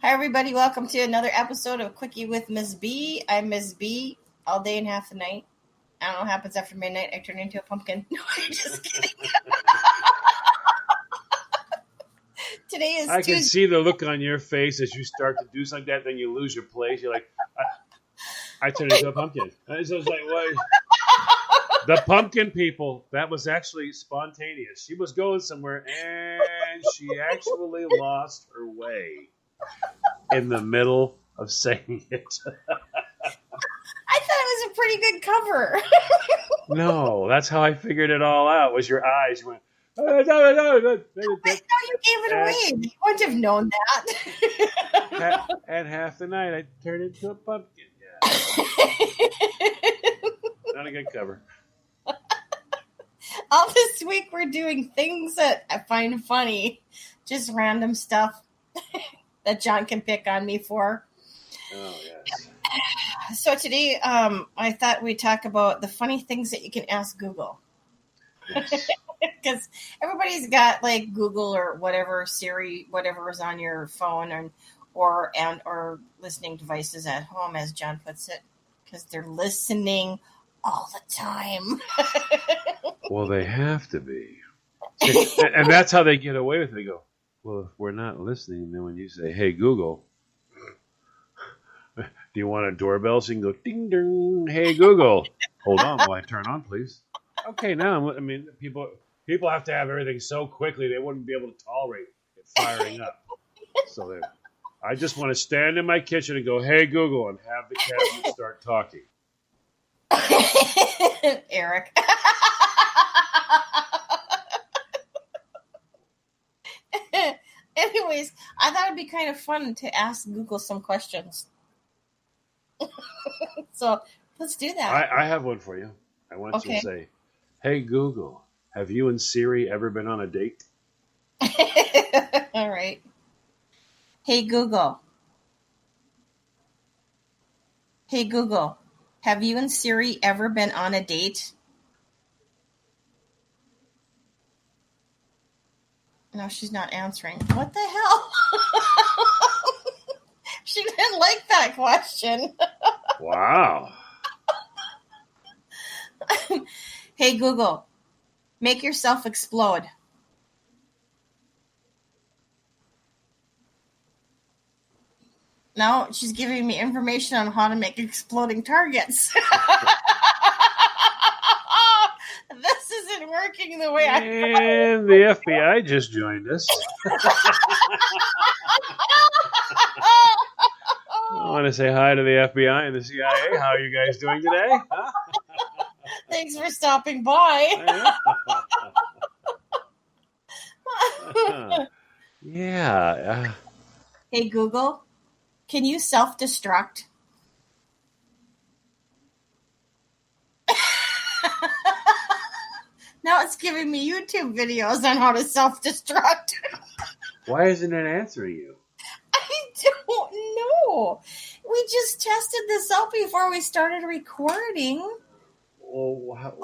Hi, everybody. Welcome to another episode of Quickie with Ms. B. I'm Ms. B all day and half the night. I don't know what happens after midnight. I turn into a pumpkin. No, I'm just kidding. Today is I Tuesday. can see the look on your face as you start to do something like that, then you lose your place. You're like, I turned into a pumpkin. And so it's like, what? The pumpkin people, that was actually spontaneous. She was going somewhere, and she actually lost her way in the middle of saying it. I thought it was a pretty good cover. No, that's how I figured it all out, was your eyes. You went, I know you gave it away. You wouldn't have known that. and half the night, I turned into a pumpkin. Yeah. Not a good cover. All this week we're doing things that I find funny. Just random stuff that John can pick on me for. Oh, yes. So today I thought we'd talk about the funny things that you can ask Google. Yes. Because everybody's got like Google or whatever, Siri, whatever is on your phone or listening devices at home, as John puts it, because they're listening all the time. Well, they have to be. And that's how they get away with it. They go, well, if we're not listening, then when you say, hey, Google, do you want a doorbell? So you can go, ding, ding, hey, Google. Hold on while I turn on, please. Okay, now, I mean, people have to have everything so quickly they wouldn't be able to tolerate it firing up. So I just want to stand in my kitchen and go, hey, Google, and have the cabinet start talking. Eric. Anyways, I thought it'd be kind of fun to ask Google some questions. So let's do that. I have one for you. I want you to say, hey, Google, have you and Siri ever been on a date? All right. Hey, Google. Hey, Google, have you and Siri ever been on a date? No, she's not answering. What the hell? She didn't like that question. Wow. Hey, Google, make yourself explode. Now she's giving me information on how to make exploding targets. This isn't working the way I thought. And the FBI just joined us. I want to say hi to the FBI and the CIA. How are you guys doing today? Huh? Thanks for stopping by. Yeah. Hey, Google, can you self-destruct? Now it's giving me YouTube videos on how to self-destruct. Why isn't it answering you? I don't know. We just tested this out before we started recording. What?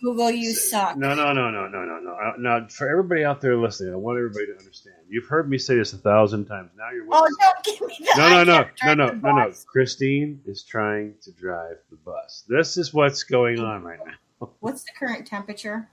Google, you suck. No. Now, for everybody out there listening, I want everybody to understand. You've heard me say this 1,000 times. Now you're with us. Don't give me that. No. Christine is trying to drive the bus. This is what's going on right now. What's the current temperature?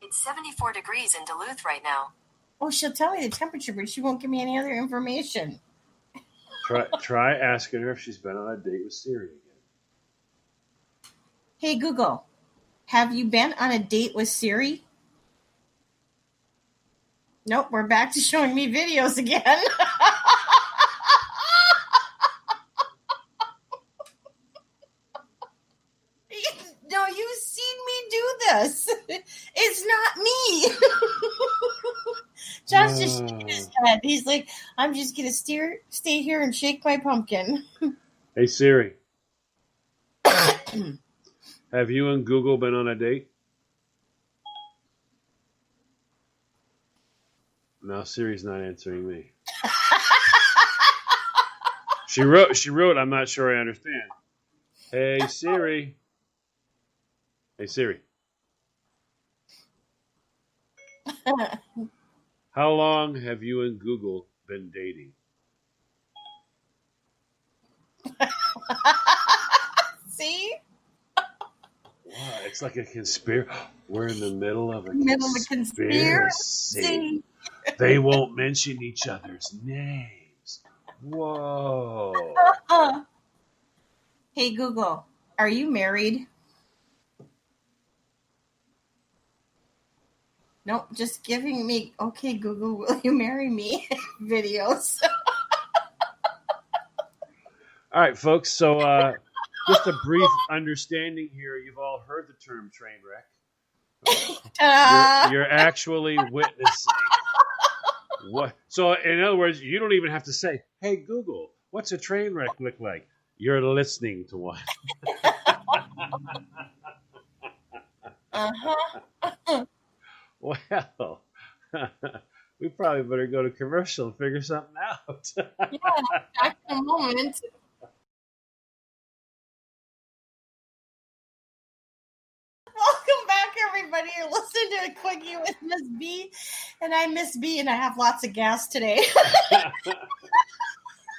It's 74 degrees in Duluth right now. Oh, she'll tell me the temperature, but she won't give me any other information. Try asking her if she's been on a date with Siri again. Hey, Google, have you been on a date with Siri? Nope, we're back to showing me videos again. No, you've seen me do this. It's not me. John's just shaking his head. He's like, I'm just going to stay here and shake my pumpkin. Hey, Siri. Have you and Google been on a date? Now Siri's not answering me. She wrote, I'm not sure I understand. Hey, Siri. Hey, Siri. How long have you and Google been dating? See? Wow, it's like a conspiracy. We're in the middle of a Middle of a conspiracy. conspiracy. They won't mention each other's names. Whoa. Hey, Google, are you married? Nope, just giving me, okay, Google, will you marry me? Videos. All right, folks. So just a brief understanding here. You've all heard the term train wreck. You're actually witnessing what. So, in other words, you don't even have to say, "Hey, Google, what's a train wreck look like?" You're listening to one. Uh-huh. Well, we probably better go to commercial and figure something out. Yeah, back in a moment. Welcome back, everybody. You're listening to a Quickie with Miss B, and I'm Miss B, and I have lots of gas today.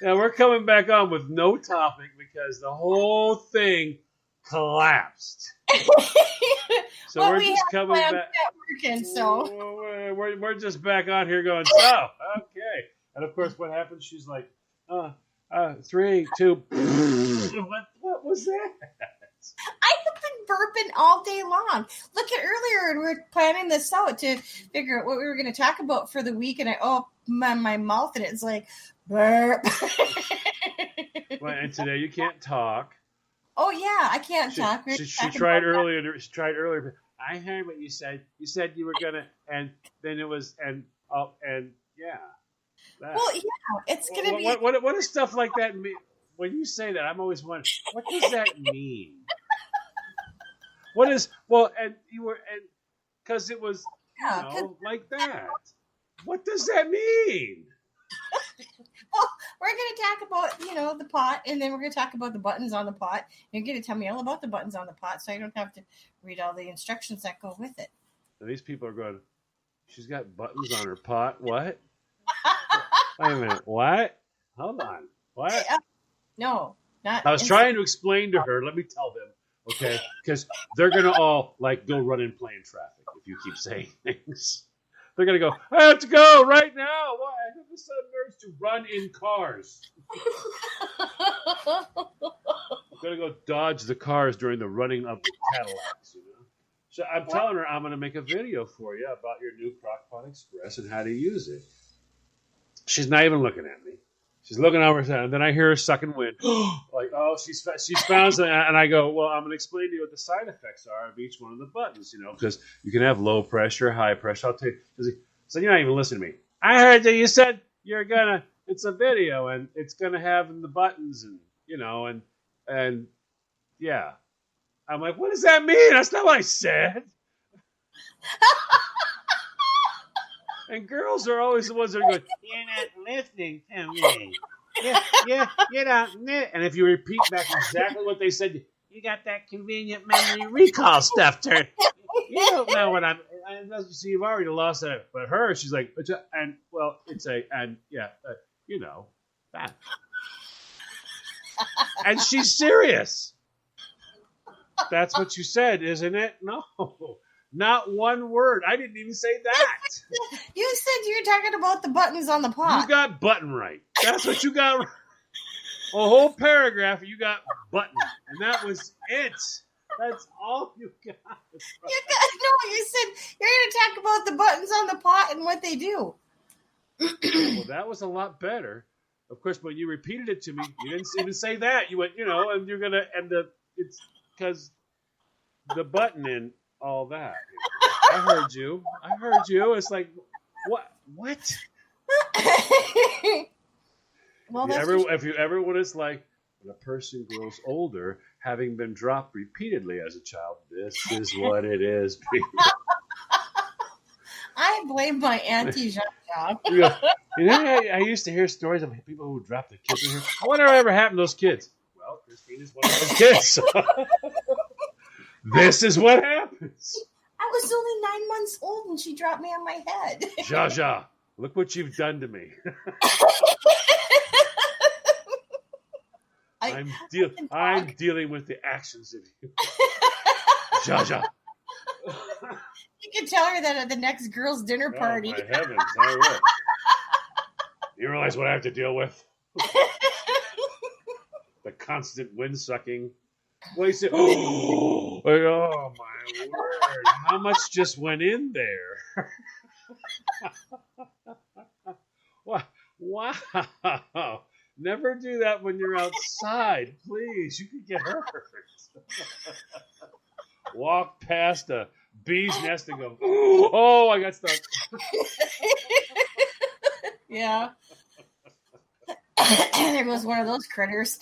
Yeah, we're coming back on with no topic because the whole thing collapsed. So well, we're we just have coming plans back. working, so We're just back on here going, so, okay. And of course, what happens? She's like, 3, 2. What was that? I have been burping all day long. Look at earlier, and we were planning this out to figure out what we were going to talk about for the week, and I opened my mouth, and it's like burp. Well, and today you can't talk. Oh yeah, I can't talk. She tried earlier. She tried earlier. I heard what you said. You said you were gonna, and then it was, and yeah. That. Well, yeah, it's gonna be. What does stuff like that mean? When you say that, I'm always wondering, what does that mean? What is and you were because it was like that. What does that mean? Well, we're going to talk about, the pot, and then we're going to talk about the buttons on the pot. You're going to tell me all about the buttons on the pot, so I don't have to read all the instructions that go with it. And these people are going, she's got buttons on her pot? What? Wait a minute. What? Hold on. What? No, not. I was trying to explain to her. Let me tell them, okay? Because they're going to all, go run and play in traffic if you keep saying things. They're going to go, I have to go right now. Why? I have to send nerds to run in cars. I'm going to go dodge the cars during the running of the Cadillacs, So I'm telling her I'm going to make a video for you about your new Crockpot Express and how to use it. She's not even looking at me. She's looking over, and then I hear her sucking wind. She's found something. And I go, well, I'm going to explain to you what the side effects are of each one of the buttons, because you can have low pressure, high pressure. I'll tell you. So you're not even listening to me. I heard that you said it's a video, and it's going to have the buttons, and yeah. I'm like, what does that mean? That's not what I said. And girls are always the ones that are going, you're not listening to me. You don't. And if you repeat back exactly what they said, you got that convenient memory recall stuff, turn. You don't know what I'm. So you've already lost that. But her, she's like, that. And she's serious. That's what you said, isn't it? No. Not one word. I didn't even say that. You said you were talking about the buttons on the pot. You got button right. That's what you got right. A whole paragraph, you got button. And that was it. That's all you got. You said you're going to talk about the buttons on the pot and what they do. Well, that was a lot better. Of course, when you repeated it to me, you didn't even say that. You went, and you're going to, it's because the button and all that. I heard you. It's like, what? Well, if you ever when it's like when a person grows older, having been dropped repeatedly as a child, this is what it is. I blame my auntie Jean-Jean. I used to hear stories of people who dropped their kids in here. Whatever ever happened to those kids? Well, Christine is one of those kids. So. This is what happens. I was only 9 months old when she dropped me on my head. Zsa, look what you've done to me. I can I'm talk. dealing with the actions of you. Jaja. You can tell her that at the next girls' dinner party. Oh, my heavens. I will. You realize what I have to deal with? The constant wind sucking. Well, you say, oh my word. How much just went in there? Wow. Never do that when you're outside, please. You could get hurt. Walk past a bee's nest and go, oh, I got stuck. Yeah. There goes one of those critters.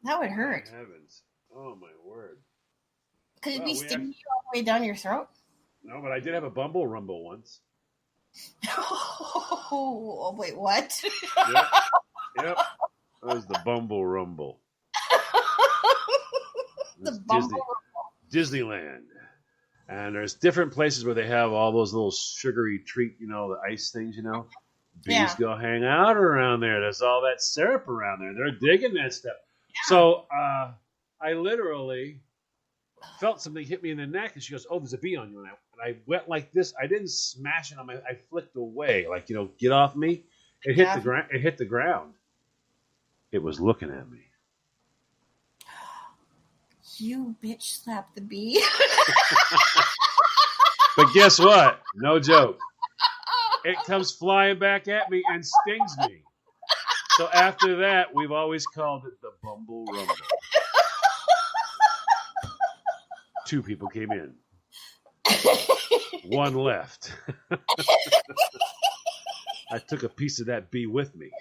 That would hurt. My heavens. Oh, my word. Could it Well, be sticking you all the way down your throat? No, but I did have a bumble rumble once. Oh, wait, what? Yep. That was the bumble rumble. The It's bumble. Disneyland. And there's different places where they have all those little sugary treat, the ice things, Bees Yeah. go hang out around there. There's all that syrup around there. They're digging that stuff. Yeah. So I literally felt something hit me in the neck, and she goes, "Oh, there's a bee on you." And I went like this. I didn't smash it on I flicked away, like get off me. It hit the ground. It hit the ground. It was looking at me. You bitch slapped the bee. But guess what? No joke. It comes flying back at me and stings me. So after that, we've always called it the Bumble Rumble. 2 people came in. 1 left. I took a piece of that bee with me.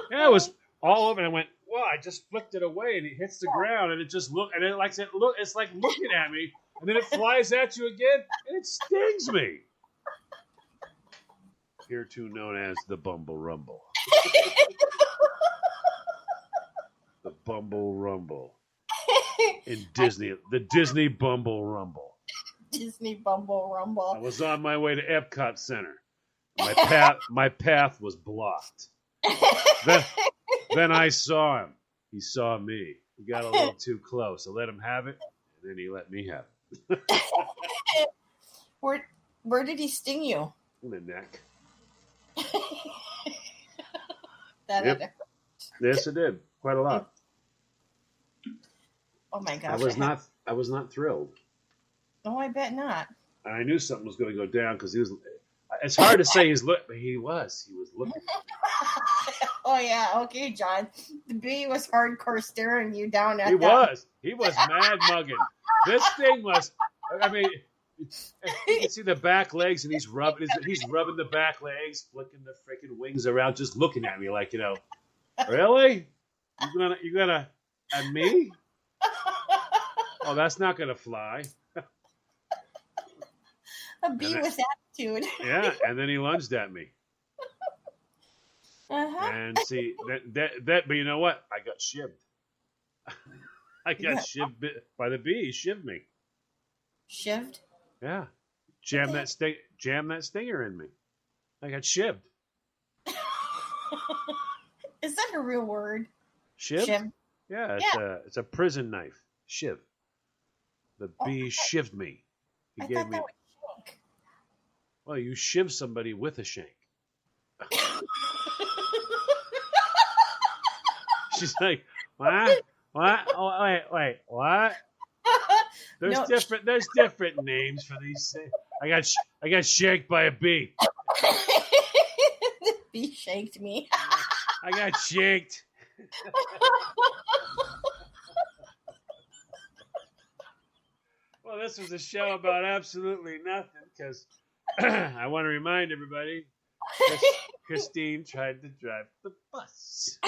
Yeah, it was all over, and I went, "Wow!" I just flicked it away, and it hits the ground, and it just it's like looking at me, and then it flies at you again, and it stings me. Hereto known as the Bumble Rumble. The Bumble Rumble. In Disney, the Disney Bumble Rumble. Disney Bumble Rumble. I was on my way to Epcot Center. My path was blocked. Then I saw him. He saw me. He got a little too close. I let him have it, and then he let me have it. Where did he sting you? In the neck. Yep. Yes, it did. Quite a lot. Oh my gosh. I was not thrilled. Oh, I bet not. And I knew something was going to go down because he was. It's hard to say but he was looking. Oh yeah, okay, John. The bee was hardcore staring you down at. He was mad mugging. This thing was. I mean, you can see the back legs, and he's rubbing the back legs, flicking the freaking wings around, just looking at me like, really? You gonna at me? Oh, that's not gonna fly. A bee with attitude. Yeah, and then he lunged at me. Uh-huh. And see that, but you know what? I got shivved. I got shivved by the bee. He shivved me. Shivved? Yeah. Jam that stinger in me. I got shivved. Is that a real word? Shiv? Yeah, it's a prison knife. Shiv. The bee shivved me. I thought that was shank. Well, you shiv somebody with a shank. She's like, what? What? Oh, wait, what? There's different names for these things. I got shanked by a bee. The bee shanked me. I got shanked. Well, this was a show about absolutely nothing because I want to remind everybody Christine tried to drive the bus.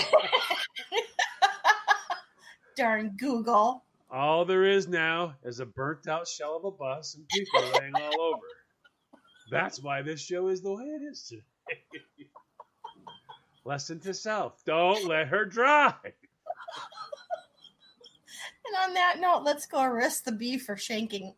Darn Google. All there is now is a burnt out shell of a bus and people laying all over. That's why this show is the way it is today. Lesson to self. Don't let her drive. And on that note, let's go arrest the bee for shanking.